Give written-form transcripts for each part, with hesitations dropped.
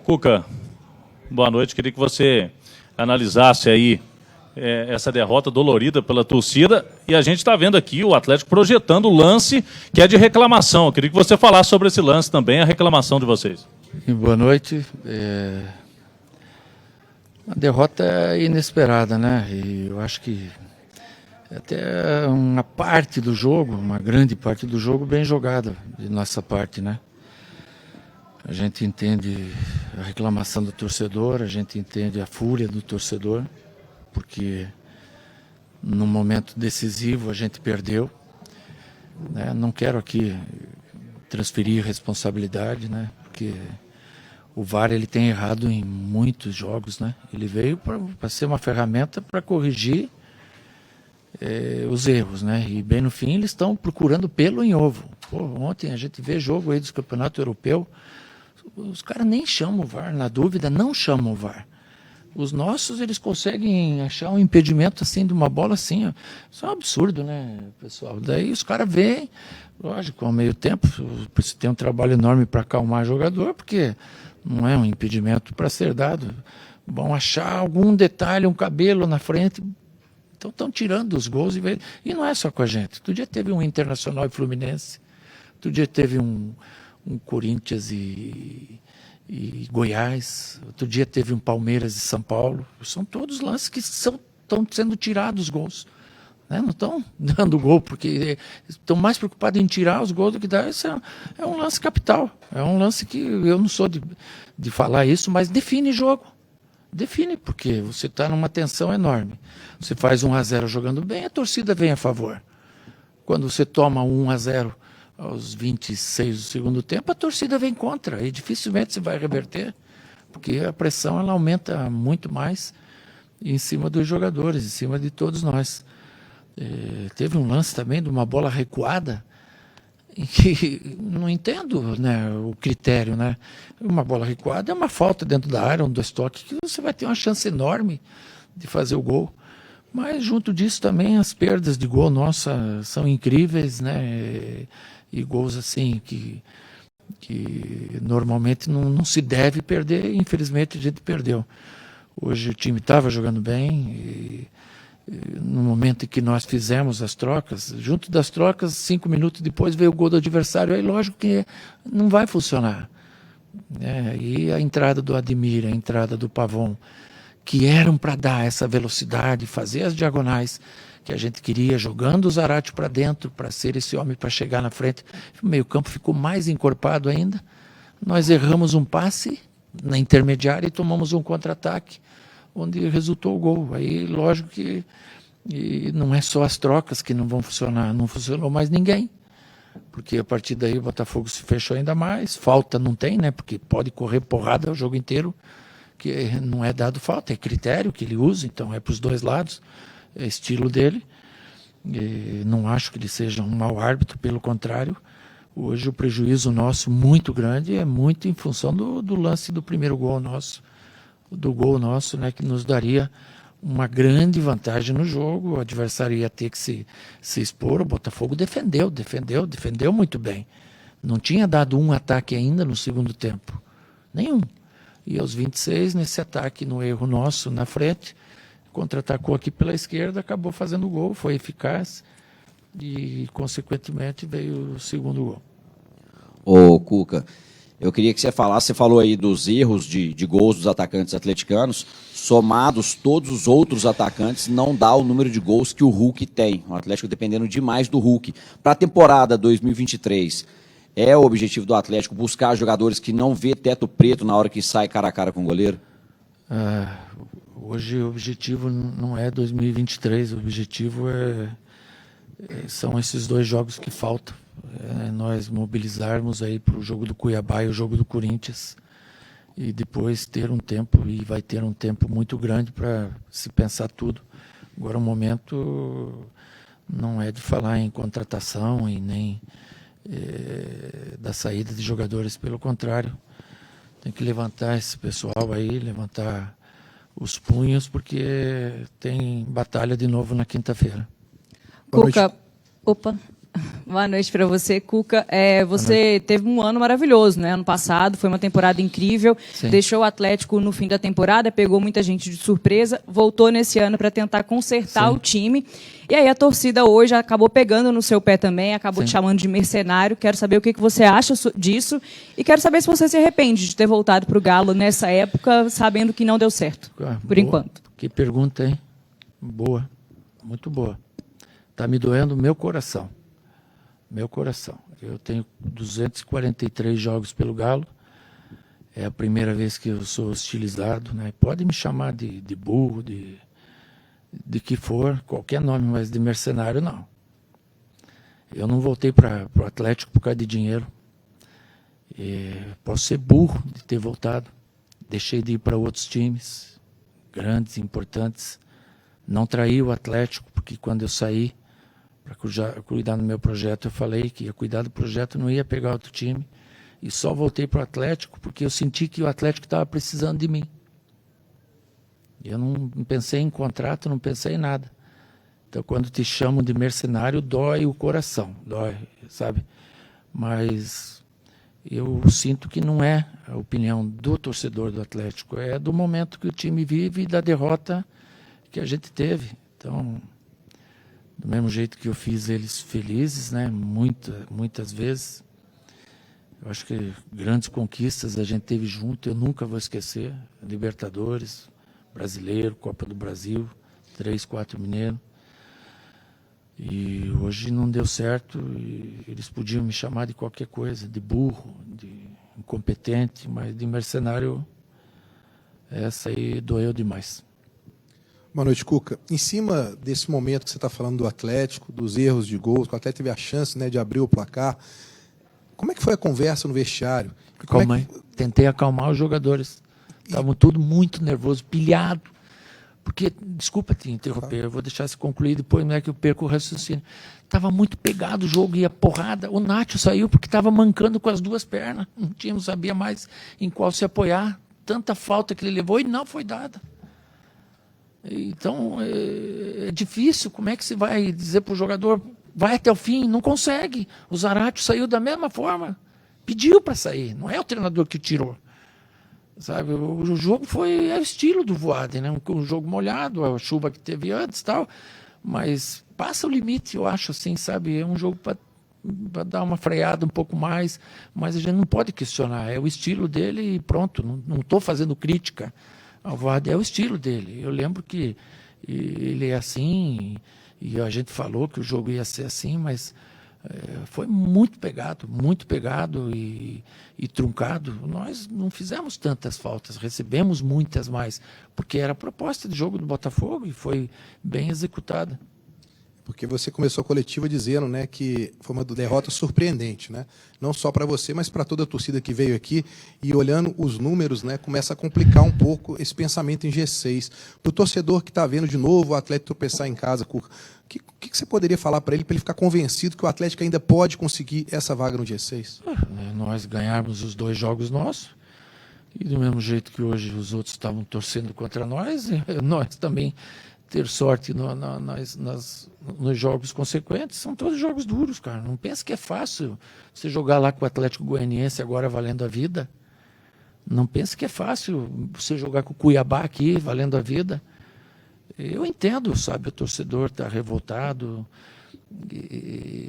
Cuca, boa noite. Queria que você analisasse aí essa derrota dolorida pela torcida. E a gente está vendo aqui o Atlético projetando o lance que é de reclamação. Eu queria que você falasse sobre esse lance também, a reclamação de vocês. Boa noite. Uma derrota inesperada, né? E eu acho que até uma parte do jogo, uma grande parte do jogo, bem jogada de nossa parte, né? A gente entende a reclamação do torcedor, a gente entende a fúria do torcedor, porque no momento decisivo a gente perdeu, né? Não quero aqui transferir responsabilidade, né? Porque o VAR ele tem errado em muitos jogos, né? Ele veio para ser uma ferramenta para corrigir os erros, né? E bem no fim eles estão procurando pelo em ovo. Pô, ontem a gente vê jogo aí do Campeonato Europeu, os caras nem chamam o VAR, na dúvida não chamam o VAR. Os nossos, eles conseguem achar um impedimento assim de uma bola assim, ó. Isso é um absurdo, né, pessoal? Daí os caras veem, lógico, ao meio tempo, você tem um trabalho enorme para acalmar o jogador, porque não é um impedimento para ser dado. Vão achar algum detalhe, um cabelo na frente, então estão tirando os gols. E não é só com a gente. Outro dia teve um Internacional e Fluminense, outro dia teve um Corinthians e Goiás, outro dia teve um Palmeiras e São Paulo. São todos lances que estão sendo tirados os gols, né? Não estão dando gol, porque estão mais preocupados em tirar os gols do que dar. Isso é um lance capital, é um lance que eu não sou de falar isso, mas define jogo. Define, porque você está numa tensão enorme. Você faz 1-0 jogando bem, a torcida vem a favor. Quando você toma 1-0 aos 26 do segundo tempo, a torcida vem contra e dificilmente você vai reverter, porque a pressão ela aumenta muito mais em cima dos jogadores, em cima de todos nós. Teve um lance também de uma bola recuada em que não entendo, né, o critério, né? Uma bola recuada é uma falta dentro da área, um dois toques, que você vai ter uma chance enorme de fazer o gol. Mas junto disso também as perdas de gol nossa são incríveis, né? E gols assim que normalmente não se deve perder, infelizmente a gente perdeu. Hoje o time estava jogando bem e no momento em que nós fizemos as trocas, junto das trocas, 5 minutos depois veio o gol do adversário, aí lógico que não vai funcionar, né? E a entrada do Ademir, a entrada do Pavon, que eram para dar essa velocidade, fazer as diagonais que a gente queria, jogando o Zarate para dentro, para ser esse homem para chegar na frente. O meio-campo ficou mais encorpado ainda. Nós erramos um passe na intermediária e tomamos um contra-ataque, onde resultou o gol. Aí, lógico que não é só as trocas que não vão funcionar, não funcionou mais ninguém. Porque a partir daí o Botafogo se fechou ainda mais. Falta não tem, né? Porque pode correr porrada o jogo inteiro, que não é dado falta, é critério que ele usa, então é para os dois lados. É estilo dele. Não acho que ele seja um mau árbitro, pelo contrário. Hoje o prejuízo nosso muito grande é muito em função do lance do primeiro gol nosso, do gol nosso, né, que nos daria uma grande vantagem no jogo. O adversário ia ter que se expor. O Botafogo defendeu muito bem. Não tinha dado um ataque ainda no segundo tempo, nenhum. E aos 26, nesse ataque, no erro nosso na frente, contra-atacou aqui pela esquerda, acabou fazendo o gol, foi eficaz e, consequentemente, veio o segundo gol. Ô, Cuca, eu queria que você falasse, você falou aí dos erros de gols dos atacantes atleticanos, somados todos os outros atacantes, não dá o número de gols que o Hulk tem. O Atlético dependendo demais do Hulk. Para a temporada 2023, é o objetivo do Atlético buscar jogadores que não vê teto preto na hora que sai cara a cara com o goleiro? Hoje o objetivo não é 2023, o objetivo são esses 2 jogos que faltam. Nós mobilizarmos aí para o jogo do Cuiabá e o jogo do Corinthians e depois ter um tempo, e vai ter um tempo muito grande para se pensar tudo. Agora o momento não é de falar em contratação e nem da saída de jogadores, pelo contrário. Tem que levantar esse pessoal aí, levantar os punhos, porque tem batalha de novo na quinta-feira. Cuca, opa, Boa noite para você, Cuca. Você teve um ano maravilhoso, né? Ano passado, foi uma temporada incrível. Sim. Deixou o Atlético no fim da temporada, pegou muita gente de surpresa, voltou nesse ano para tentar consertar Sim. o time. E aí a torcida hoje acabou pegando no seu pé também, acabou Sim. te chamando de mercenário. Quero saber o que você acha disso e quero saber se você se arrepende de ter voltado para o Galo nessa época, sabendo que não deu certo, por enquanto. Que pergunta, hein? Boa, muito boa. Tá me doendo meu coração. Meu coração. Eu tenho 243 jogos pelo Galo. É a primeira vez que eu sou hostilizado, né? Pode me chamar de burro, de que for, qualquer nome, mas de mercenário não. Eu não voltei para o Atlético por causa de dinheiro. Posso ser burro de ter voltado. Deixei de ir para outros times, grandes, importantes. Não traí o Atlético, porque quando eu saí para cuidar do meu projeto, eu falei que ia cuidar do projeto, não ia pegar outro time. E só voltei para o Atlético porque eu senti que o Atlético estava precisando de mim. Eu não pensei em contrato, não pensei em nada. Então, quando te chamam de mercenário, dói o coração, dói, sabe? Mas eu sinto que não é a opinião do torcedor do Atlético, é do momento que o time vive e da derrota que a gente teve. Então, do mesmo jeito que eu fiz eles felizes, né? Muitas vezes. Eu acho que grandes conquistas a gente teve junto, eu nunca vou esquecer. Libertadores, Brasileiro, Copa do Brasil, 3, 4 Mineiro. E hoje não deu certo e eles podiam me chamar de qualquer coisa, de burro, de incompetente, mas de mercenário, essa aí doeu demais. Boa noite, Cuca. Em cima desse momento que você está falando do Atlético, dos erros de gols, que o Atlético teve a chance, né, de abrir o placar, como é que foi a conversa no vestiário? Tentei acalmar os jogadores. Estavam tudo muito nervoso, pilhado. Porque, desculpa te interromper, eu vou deixar você concluir depois, não é que eu perco o raciocínio. Estava muito pegado o jogo, ia porrada. O Nacho saiu porque estava mancando com as duas pernas. Não sabia mais em qual se apoiar. Tanta falta que ele levou e não foi dada. Então, é difícil. Como é que você vai dizer para o jogador, vai até o fim? Não consegue. O Zarate saiu da mesma forma. Pediu para sair. Não é o treinador que tirou. Sabe, o jogo é o estilo do Voaden, né? Um jogo molhado, a chuva que teve antes e tal. Mas passa o limite, eu acho, assim, sabe? É um jogo para dar uma freada um pouco mais. Mas a gente não pode questionar. É o estilo dele e pronto. Não estou fazendo crítica. O Voaden é o estilo dele. Eu lembro que ele é assim, e a gente falou que o jogo ia ser assim, mas foi muito pegado e truncado. Nós não fizemos tantas faltas, recebemos muitas mais, porque era a proposta de jogo do Botafogo e foi bem executada. Porque você começou a coletiva dizendo, né, que foi uma derrota surpreendente, né? Não só para você, mas para toda a torcida que veio aqui. E olhando os números, né, começa a complicar um pouco esse pensamento em G6. Para o torcedor que está vendo de novo o Atlético tropeçar em casa, o que você poderia falar para ele ficar convencido que o Atlético ainda pode conseguir essa vaga no G6? Nós ganharmos os 2 jogos nossos, e do mesmo jeito que hoje os outros estavam torcendo contra nós, nós também ter sorte nos jogos consequentes. São todos jogos duros, cara. Não pensa que é fácil você jogar lá com o Atlético Goianiense agora valendo a vida. Não pensa que é fácil você jogar com o Cuiabá aqui valendo a vida. Eu entendo, sabe, o torcedor está revoltado.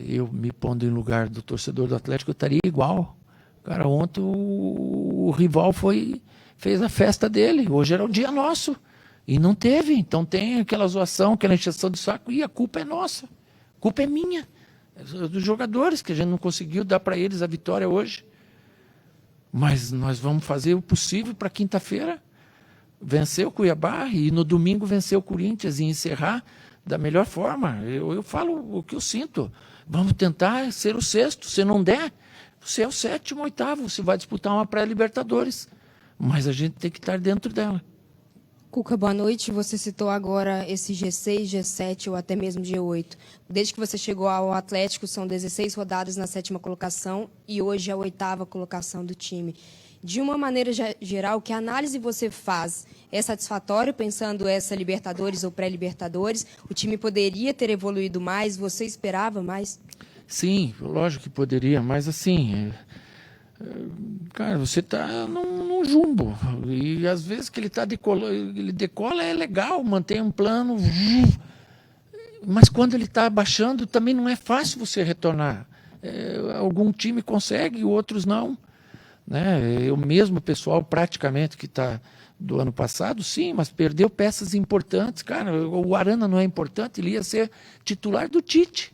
Eu me pondo em lugar do torcedor do Atlético, eu estaria igual. Cara, ontem o rival fez a festa dele. Hoje era o dia nosso. E não teve, então tem aquela zoação, aquela encheção de saco, e a culpa é nossa, a culpa é minha, dos jogadores, que a gente não conseguiu dar para eles a vitória hoje. Mas nós vamos fazer o possível para quinta-feira vencer o Cuiabá e no domingo vencer o Corinthians e encerrar da melhor forma. Eu falo o que eu sinto, vamos tentar ser o 6º, se não der, você é o 7º, 8º, você vai disputar uma pré-Libertadores, mas a gente tem que estar dentro dela. Cuca, boa noite. Você citou agora esse G6, G7 ou até mesmo G8. Desde que você chegou ao Atlético, são 16 rodadas na 7ª colocação e hoje é a 8ª colocação do time. De uma maneira geral, que análise você faz? É satisfatório pensando essa Libertadores ou pré-Libertadores? O time poderia ter evoluído mais? Você esperava mais? Sim, lógico que poderia, mas assim, cara, você está num jumbo. E às vezes que ele decola é legal, mantém um plano. Mas quando ele está abaixando, também não é fácil você retornar. Algum time consegue, outros não. Né? Eu mesmo, pessoal, praticamente que está do ano passado, sim, mas perdeu peças importantes. Cara, o Arana não é importante, ele ia ser titular do Tite.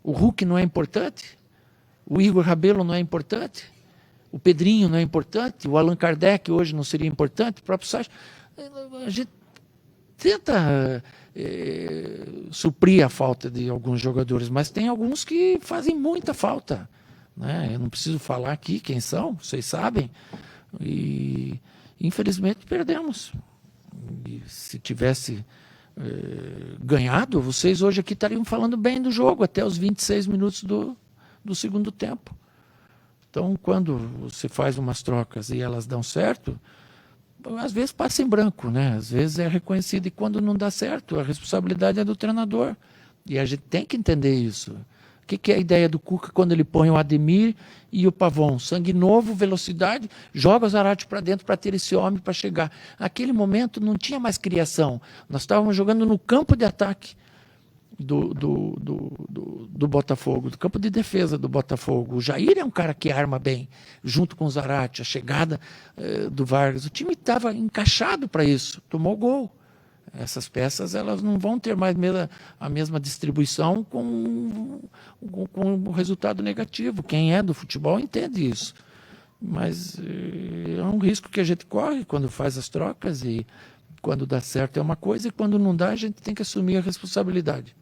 O Hulk não é importante, o Igor Rabelo não é importante, o Pedrinho não é importante, o Allan Kardec hoje não seria importante, o próprio Sacha. A gente tenta suprir a falta de alguns jogadores, mas tem alguns que fazem muita falta. Né? Eu não preciso falar aqui quem são, vocês sabem. E infelizmente perdemos. E se tivesse ganhado, vocês hoje aqui estariam falando bem do jogo até os 26 minutos do segundo tempo. Então, quando você faz umas trocas e elas dão certo, às vezes passa em branco, né? Às vezes é reconhecido, e quando não dá certo, a responsabilidade é do treinador. E a gente tem que entender isso. O que é a ideia do Cuca quando ele põe o Ademir e o Pavon? Sangue novo, velocidade, joga o Zarate para dentro para ter esse homem para chegar. Naquele momento não tinha mais criação. Nós estávamos jogando no campo de ataque do Botafogo, do campo de defesa do Botafogo. O Jair é um cara que arma bem, junto com o Zarate, a chegada do Vargas. O time estava encaixado para isso, tomou gol. Essas peças elas não vão ter mais a mesma distribuição com o resultado negativo. Quem é do futebol entende isso. Mas é um risco que a gente corre quando faz as trocas, e quando dá certo é uma coisa e quando não dá a gente tem que assumir a responsabilidade.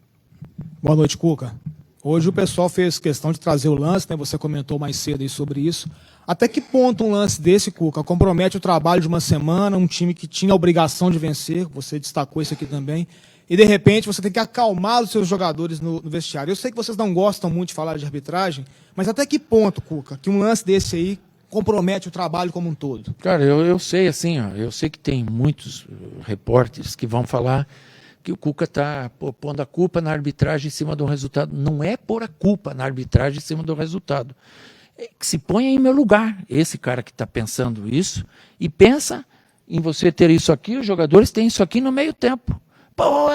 Boa noite, Cuca. Hoje o pessoal fez questão de trazer o lance, né? Você comentou mais cedo aí sobre isso. Até que ponto um lance desse, Cuca, compromete o trabalho de uma semana, um time que tinha a obrigação de vencer, você destacou isso aqui também, e de repente você tem que acalmar os seus jogadores no vestiário. Eu sei que vocês não gostam muito de falar de arbitragem, mas até que ponto, Cuca, que um lance desse aí compromete o trabalho como um todo? Cara, eu sei assim, ó, eu sei que tem muitos repórteres que vão falar que o Cuca está pondo a culpa na arbitragem em cima do resultado. Não é pôr a culpa na arbitragem em cima do resultado. É que se ponha em meu lugar, esse cara que está pensando isso, e pensa em você ter isso aqui, os jogadores têm isso aqui no meio tempo. Pô,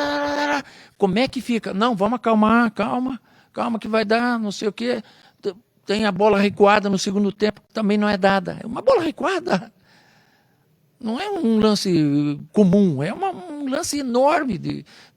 como é que fica? Não, vamos acalmar, calma que vai dar, não sei o quê. Tem a bola recuada no segundo tempo, que também não é dada. É uma bola recuada. Não é um lance comum, é um lance enorme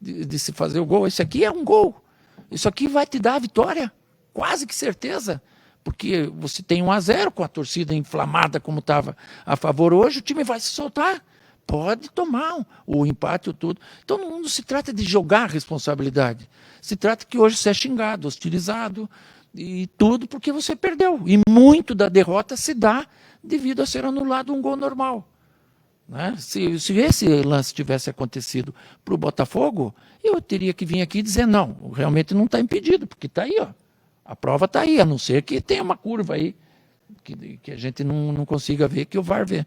de se fazer o gol. Esse aqui é um gol. Isso aqui vai te dar a vitória, quase que certeza. Porque você tem 1-0 com a torcida inflamada como estava a favor hoje, o time vai se soltar. Pode tomar o empate ou tudo. Então não se trata de jogar a responsabilidade. Se trata que hoje você é xingado, hostilizado e tudo porque você perdeu. E muito da derrota se dá devido a ser anulado um gol normal. Né? Se esse lance tivesse acontecido para o Botafogo, eu teria que vir aqui e dizer, não, realmente não está impedido, porque está aí, ó. A prova está aí, a não ser que tenha uma curva aí, que a gente não consiga ver, que o VAR vê.